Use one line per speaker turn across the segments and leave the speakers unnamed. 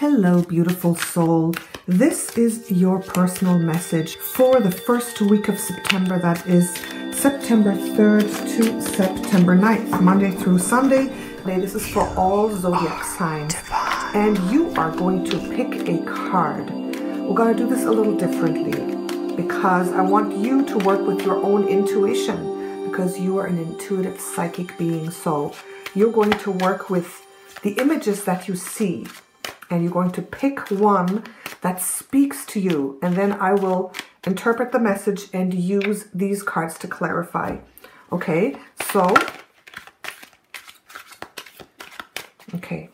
Hello, beautiful soul. This is your personal message for the first week of September. That is September 3rd to September 9th, Monday through Sunday. This is for all zodiac signs. And you are going to pick a card. We're going to do this a little differently because I want you to work with your own intuition, because you are an intuitive psychic being. So you're going to work with the images that you see, and you're going to pick one that speaks to you, and then I will interpret the message and use these cards to clarify. Okay, so, okay.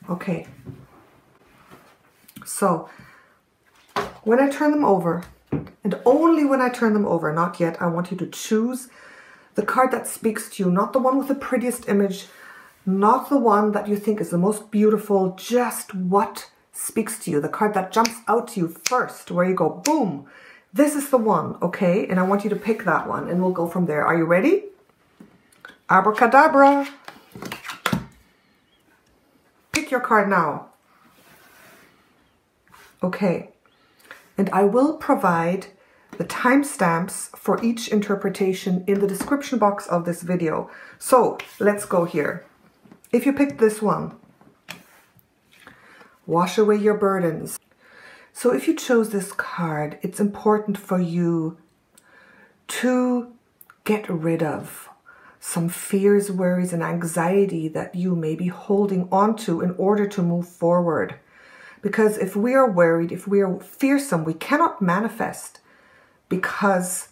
Okay, so when I turn them over, and only when I turn them over, not yet, I want you to choose the card that speaks to you, not the one with the prettiest image, not the one that you think is the most beautiful, just what speaks to you, the card that jumps out to you first, where you go, boom, this is the one, okay? And I want you to pick that one, and we'll go from there. Are you ready? Abracadabra. Pick your card now. Okay. And I will provide the timestamps for each interpretation in the description box of this video. So let's go here. If you picked this one, wash away your burdens. So if you chose this card, it's important for you to get rid of some fears, worries, and anxiety that you may be holding on to in order to move forward. Because if we are worried, if we are fearsome, we cannot manifest, because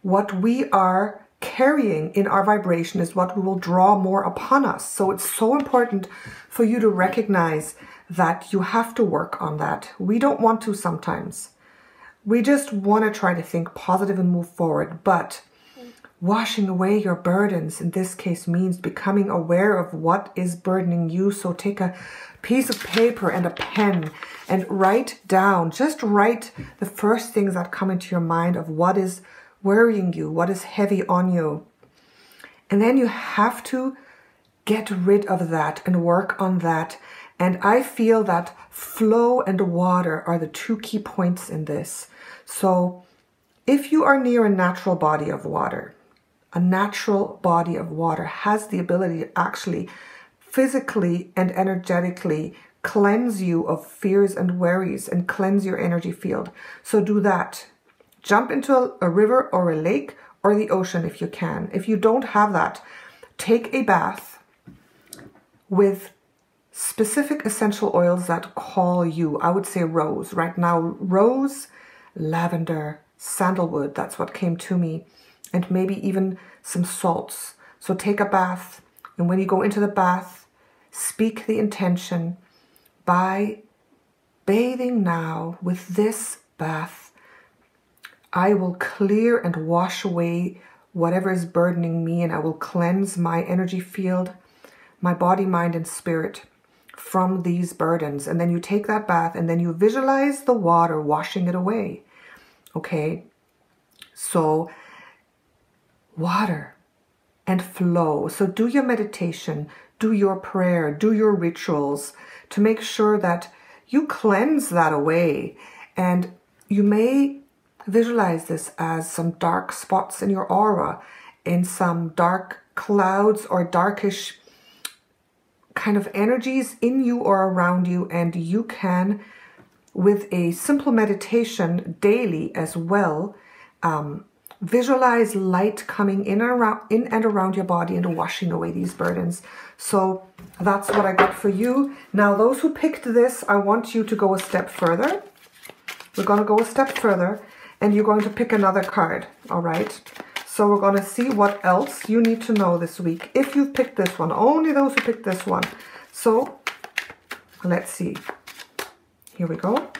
what we are carrying in our vibration is what we will draw more upon us. So it's so important for you to recognize that you have to work on that. We don't want to sometimes. We just want to try to think positive and move forward. But washing away your burdens in this case means becoming aware of what is burdening you. So take a piece of paper and a pen and write down, just write the first things that come into your mind of what is worrying you, what is heavy on you. And then you have to get rid of that and work on that. And I feel that flow and water are the two key points in this. So if you are near a natural body of water, a natural body of water has the ability to actually physically and energetically cleanse you of fears and worries and cleanse your energy field. So do that. Jump into a river or a lake or the ocean if you can. If you don't have that, take a bath with specific essential oils that call you. I would say rose. Right now, rose, lavender, sandalwood, that's what came to me. And maybe even some salts. So take a bath, and when you go into the bath, speak the intention, by bathing now with this bath, I will clear and wash away whatever is burdening me, and I will cleanse my energy field, my body, mind, and spirit from these burdens. And then you take that bath, and then you visualize the water washing it away. Okay? So water and flow. So do your meditation, do your prayer, do your rituals to make sure that you cleanse that away. And you may visualize this as some dark spots in your aura, in some dark clouds or darkish kind of energies in you or around you. And you can, with a simple meditation daily as well, visualize light coming in and around your body and washing away these burdens. So that's what I got for you. Now, those who picked this, I want you to go a step further. We're going to go a step further, and you're going to pick another card. All right. So we're going to see what else you need to know this week. If you've picked this one, only those who picked this one. So let's see. Here we go.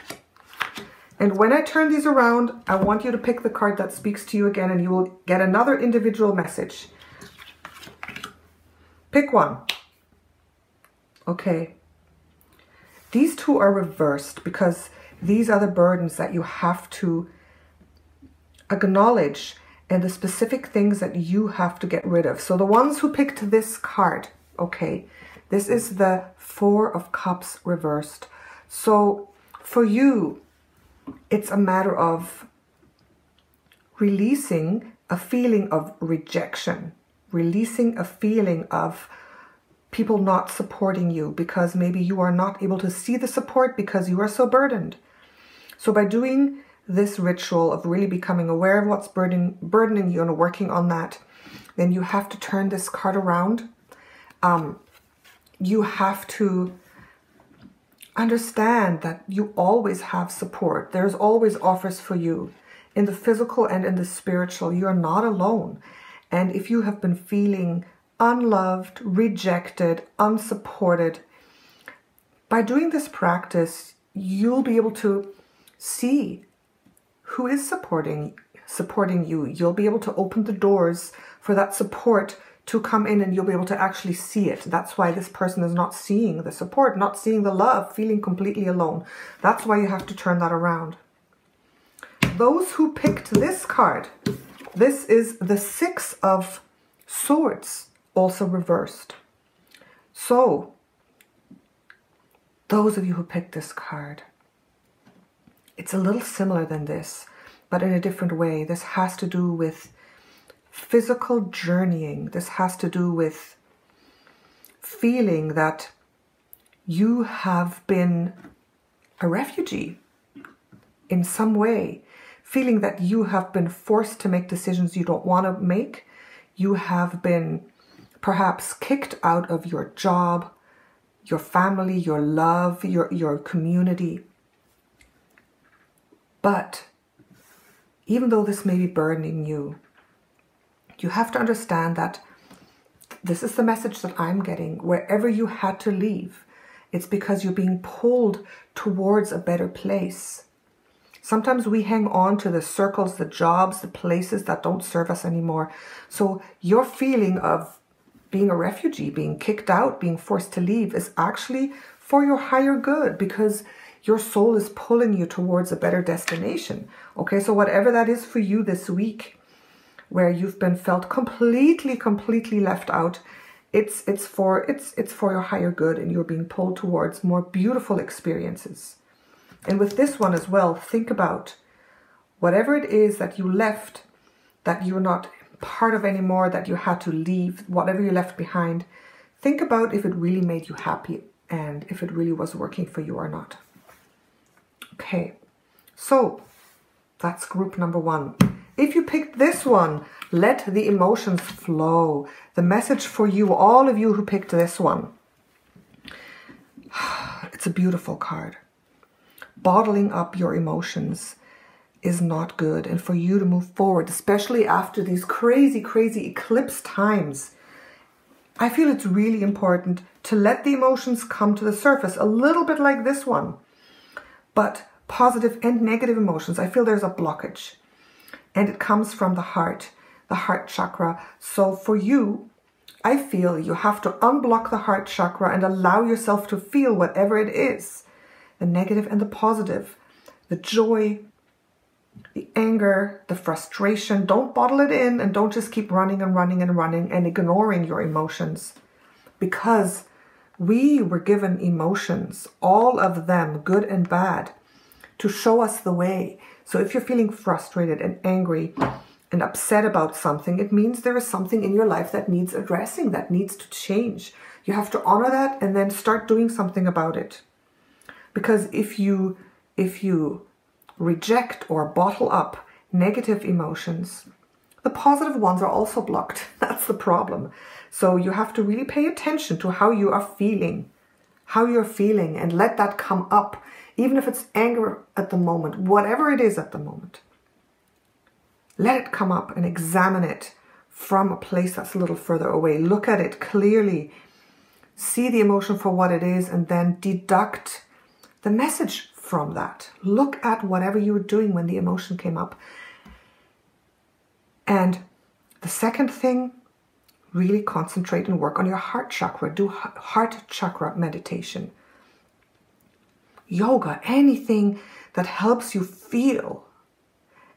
And when I turn these around, I want you to pick the card that speaks to you again, and you will get another individual message. Pick one. Okay. These two are reversed because these are the burdens that you have to acknowledge and the specific things that you have to get rid of. So the ones who picked this card, okay, this is the Four of Cups reversed. So for you, it's a matter of releasing a feeling of rejection, releasing a feeling of people not supporting you because maybe you are not able to see the support because you are so burdened. So by doing this ritual of really becoming aware of what's burdening you and working on that, then you have to turn this card around. You have to understand that you always have support. There's always offers for you in the physical and in the spiritual. You are not alone. And if you have been feeling unloved, rejected, unsupported, by doing this practice, you'll be able to see who is supporting you. You'll be able to open the doors for that support to come in, and you'll be able to actually see it. That's why this person is not seeing the support, not seeing the love, feeling completely alone. That's why you have to turn that around. Those who picked this card, this is the Six of Swords, also reversed. So, those of you who picked this card, it's a little similar than this, but in a different way. This has to do with physical journeying. This has to do with feeling that you have been a refugee in some way, feeling that you have been forced to make decisions you don't want to make. You have been perhaps kicked out of your job, your family, your love, your community. But even though this may be burdening you, you have to understand that this is the message that I'm getting. Wherever you had to leave, it's because you're being pulled towards a better place. Sometimes we hang on to the circles, the jobs, the places that don't serve us anymore. So your feeling of being a refugee, being kicked out, being forced to leave is actually for your higher good, because your soul is pulling you towards a better destination. Okay, so whatever that is for you this week, where you've been felt completely left out, it's for your higher good, and you're being pulled towards more beautiful experiences. And with this one as well, think about whatever it is that you left, that you're not part of anymore, that you had to leave, whatever you left behind. Think about if it really made you happy and if it really was working for you or not. Okay, so that's group number one. If you picked this one, let the emotions flow. The message for you, all of you who picked this one, it's a beautiful card. Bottling up your emotions is not good. And for you to move forward, especially after these crazy eclipse times, I feel it's really important to let the emotions come to the surface, a little bit like this one. But positive and negative emotions, I feel there's a blockage. And it comes from the heart chakra. So for you, I feel you have to unblock the heart chakra and allow yourself to feel whatever it is. The negative and the positive, the joy, the anger, the frustration. Don't bottle it in, and don't just keep running and ignoring your emotions. Because we were given emotions, all of them, good and bad, to show us the way. So if you're feeling frustrated and angry and upset about something, it means there is something in your life that needs addressing, that needs to change. You have to honor that and then start doing something about it. Because if you reject or bottle up negative emotions, the positive ones are also blocked. That's the problem. So you have to really pay attention to how you are feeling, and let that come up, even if it's anger at the moment, whatever it is at the moment. Let it come up and examine it from a place that's a little further away. Look at it clearly, see the emotion for what it is, and then deduct the message from that. Look at whatever you were doing when the emotion came up. And the second thing, really concentrate and work on your heart chakra. Do heart chakra meditation. Yoga, anything that helps you feel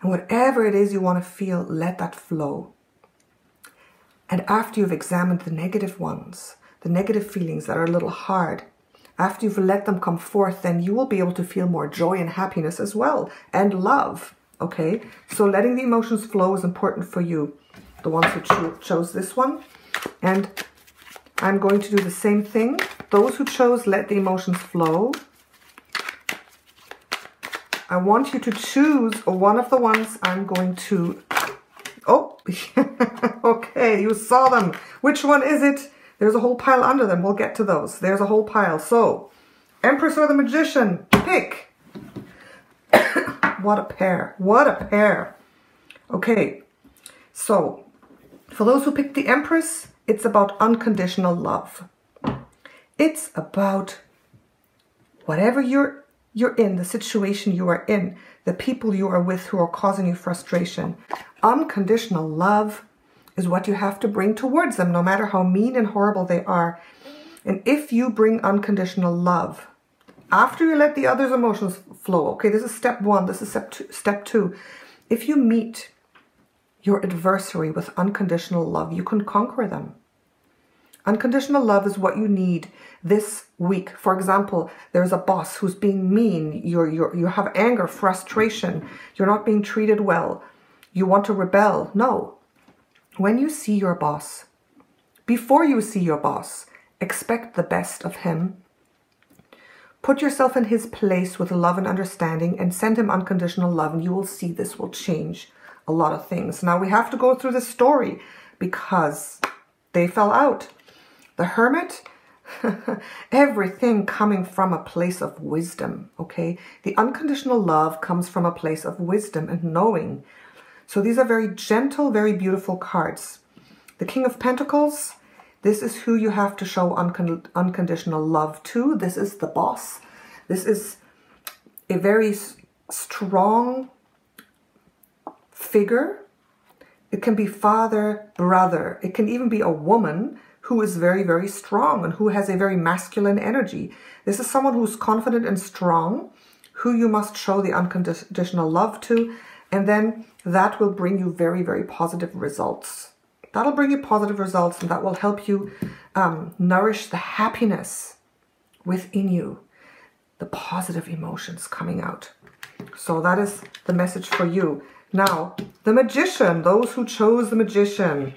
And whatever it is you want to feel, let that flow. And after you've examined the negative ones, the negative feelings that are a little hard, after you've let them come forth, then you will be able to feel more joy and happiness as well, and love, okay? So letting the emotions flow is important for you, the ones who chose this one. And I'm going to do the same thing. Those who chose let the emotions flow, I want you to choose one of the ones I'm going to... Oh, okay, you saw them. Which one is it? There's a whole pile under them. We'll get to those. There's a whole pile. So, Empress or the Magician, pick. What a pair. What a pair. Okay, so for those who picked the Empress, it's about unconditional love. It's about whatever you're in, the situation you are in, the people you are with who are causing you frustration. Unconditional love is what you have to bring towards them, no matter how mean and horrible they are. And if you bring unconditional love, after you let the other's emotions flow, okay, this is step one, this is step two. If you meet your adversary with unconditional love, you can conquer them. Unconditional love is what you need this week. For example, there's a boss who's being mean. You have anger, frustration. You're not being treated well. You want to rebel. No. When you see your boss, before you see your boss, expect the best of him. Put yourself in his place with love and understanding and send him unconditional love, and you will see this will change a lot of things. Now we have to go through the story because they fell out. The Hermit, everything coming from a place of wisdom, okay? The unconditional love comes from a place of wisdom and knowing. So these are very gentle, very beautiful cards. The King of Pentacles, this is who you have to show unconditional love to. This is the boss. This is a very strong figure. It can be father, brother. It can even be a woman who is very, very strong and who has a very masculine energy. This is someone who's confident and strong, who you must show the unconditional love to, and then that will bring you very, very positive results. That'll bring you positive results, and that will help you nourish the happiness within you, the positive emotions coming out. So that is the message for you. Now, the Magician, those who chose the Magician.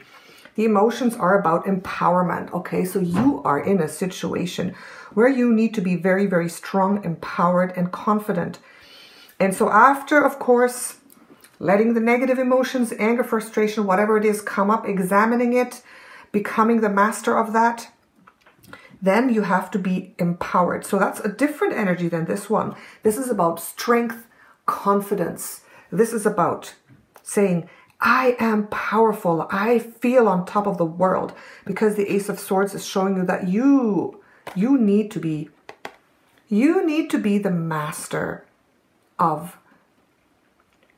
The emotions are about empowerment, okay? So you are in a situation where you need to be very, very strong, empowered, and confident. And so after, of course, letting the negative emotions, anger, frustration, whatever it is, come up, examining it, becoming the master of that, then you have to be empowered. So that's a different energy than this one. This is about strength, confidence. This is about saying, I am powerful. I feel on top of the world, because the Ace of Swords is showing you that you need to be the master of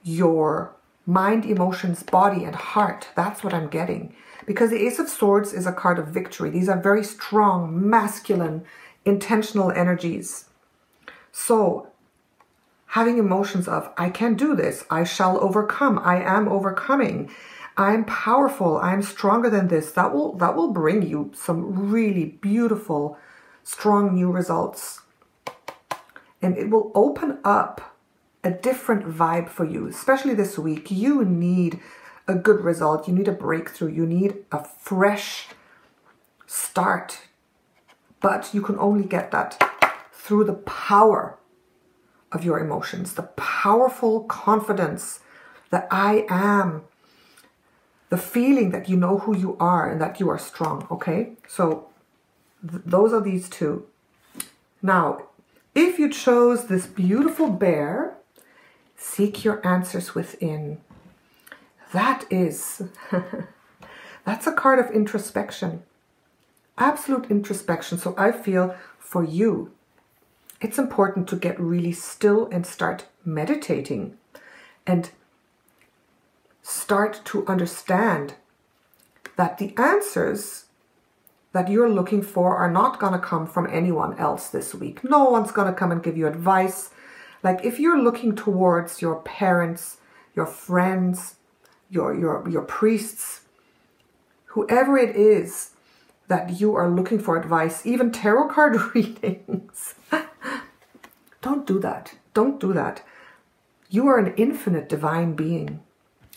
your mind, emotions, body, and heart. That's what I'm getting, because the Ace of Swords is a card of victory. These are very strong, masculine, intentional energies. So having emotions of, I can do this, I shall overcome, I am overcoming, I'm powerful, I'm stronger than this, that will bring you some really beautiful, strong new results. And it will open up a different vibe for you, especially this week. You need a good result, you need a breakthrough, you need a fresh start. But you can only get that through the power of your emotions, the powerful confidence that I am, the feeling that you know who you are and that you are strong, okay? So those are these two. Now, if you chose this beautiful bear, seek your answers within. That is, that's a card of introspection, absolute introspection. So I feel for you, it's important to get really still and start meditating and start to understand that the answers that you're looking for are not going to come from anyone else this week. No one's going to come and give you advice. Like if you're looking towards your parents, your friends, your priests, whoever it is that you are looking for advice, even tarot card readings. Don't do that. Don't do that. You are an infinite divine being,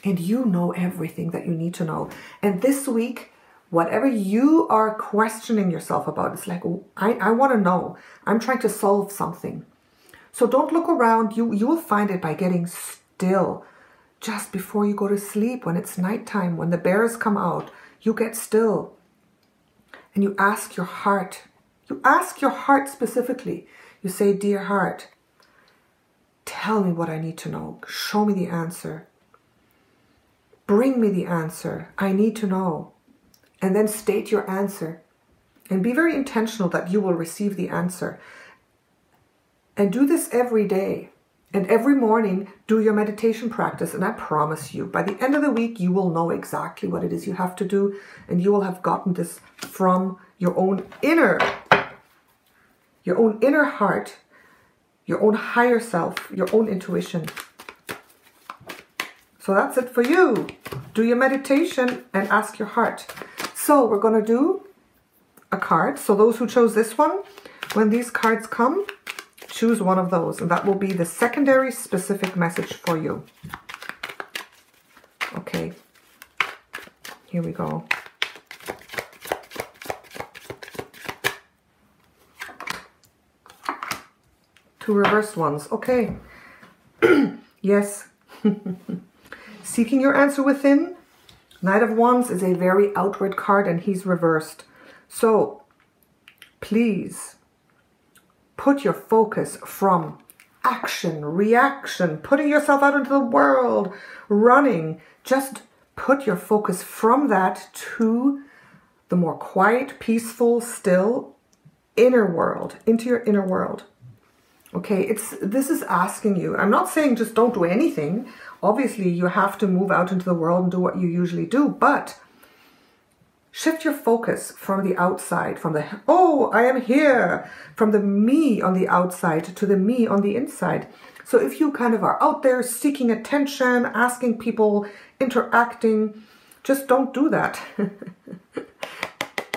and you know everything that you need to know. And this week, whatever you are questioning yourself about, it's like, oh, I want to know. I'm trying to solve something. So don't look around. You will find it by getting still. Just before you go to sleep, when it's nighttime, when the bears come out, you get still. And you ask your heart. You ask your heart specifically. You say, dear heart, tell me what I need to know. Show me the answer. Bring me the answer. I need to know. And then state your answer. And be very intentional that you will receive the answer. And do this every day. And every morning, do your meditation practice. And I promise you, by the end of the week, you will know exactly what it is you have to do. And you will have gotten this from your own inner heart, your own higher self, your own intuition. So that's it for you. Do your meditation and ask your heart. So we're going to do a card. So those who chose this one, when these cards come, choose one of those. And that will be the secondary specific message for you. Okay. Here we go. Two reversed ones. Okay. Yes. Seeking your answer within. Knight of Wands is a very outward card and he's reversed. So please put your focus from action, reaction, putting yourself out into the world, running. Just put your focus from that to the more quiet, peaceful, still inner world, into your inner world. Okay, this is asking you. I'm not saying just don't do anything. Obviously, you have to move out into the world and do what you usually do, but shift your focus from the outside, from the, oh, I am here, from the me on the outside to the me on the inside. So if you kind of are out there seeking attention, asking people, interacting, just don't do that.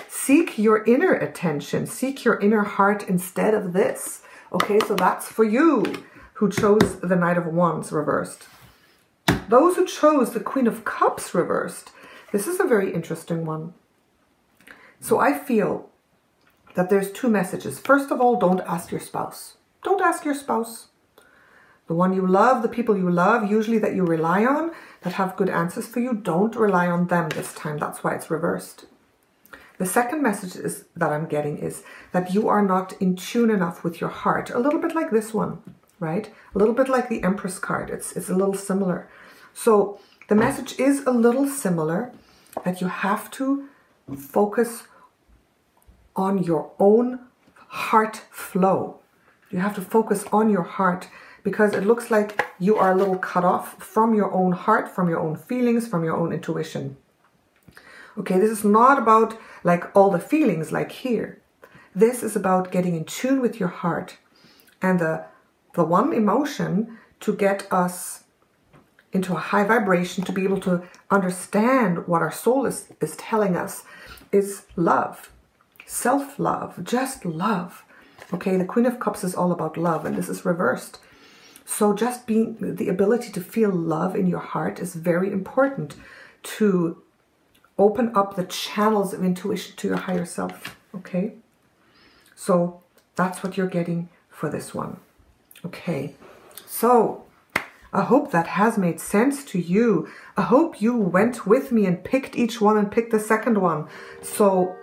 Seek your inner attention, seek your inner heart instead of this. Okay, so that's for you who chose the Knight of Wands reversed. Those who chose the Queen of Cups reversed, this is a very interesting one. So I feel that there's two messages. First of all, don't ask your spouse. Don't ask your spouse. The one you love, the people you love, usually that you rely on, that have good answers for you, don't rely on them this time. That's why it's reversed. The second message that I'm getting is that you are not in tune enough with your heart. A little bit like this one, right? A little bit like the Empress card. It's a little similar. So the message is a little similar, that you have to focus on your own heart flow. You have to focus on your heart, because it looks like you are a little cut off from your own heart, from your own feelings, from your own intuition. Okay, this is not about like all the feelings like here. This is about getting in tune with your heart, and the one emotion to get us into a high vibration, to be able to understand what our soul is telling us, is love, self-love, just love. Okay, the Queen of Cups is all about love, and this is reversed. So just being the ability to feel love in your heart is very important to open up the channels of intuition to your higher self. Okay, so that's what you're getting for this one. Okay, so I hope that has made sense to you. I hope you went with me and picked each one and picked the second one. So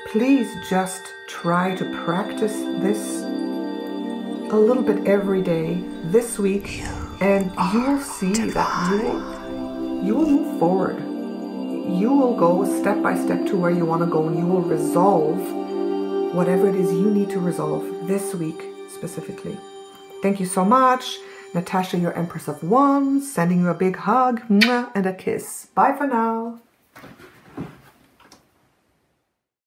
please just try to practice this a little bit every day this week, and you will see that you will move forward. You will go step by step to where you want to go, and you will resolve whatever it is you need to resolve this week specifically. Thank you so much. Natasha, your Empress of Wands, sending you a big hug and a kiss. Bye for now.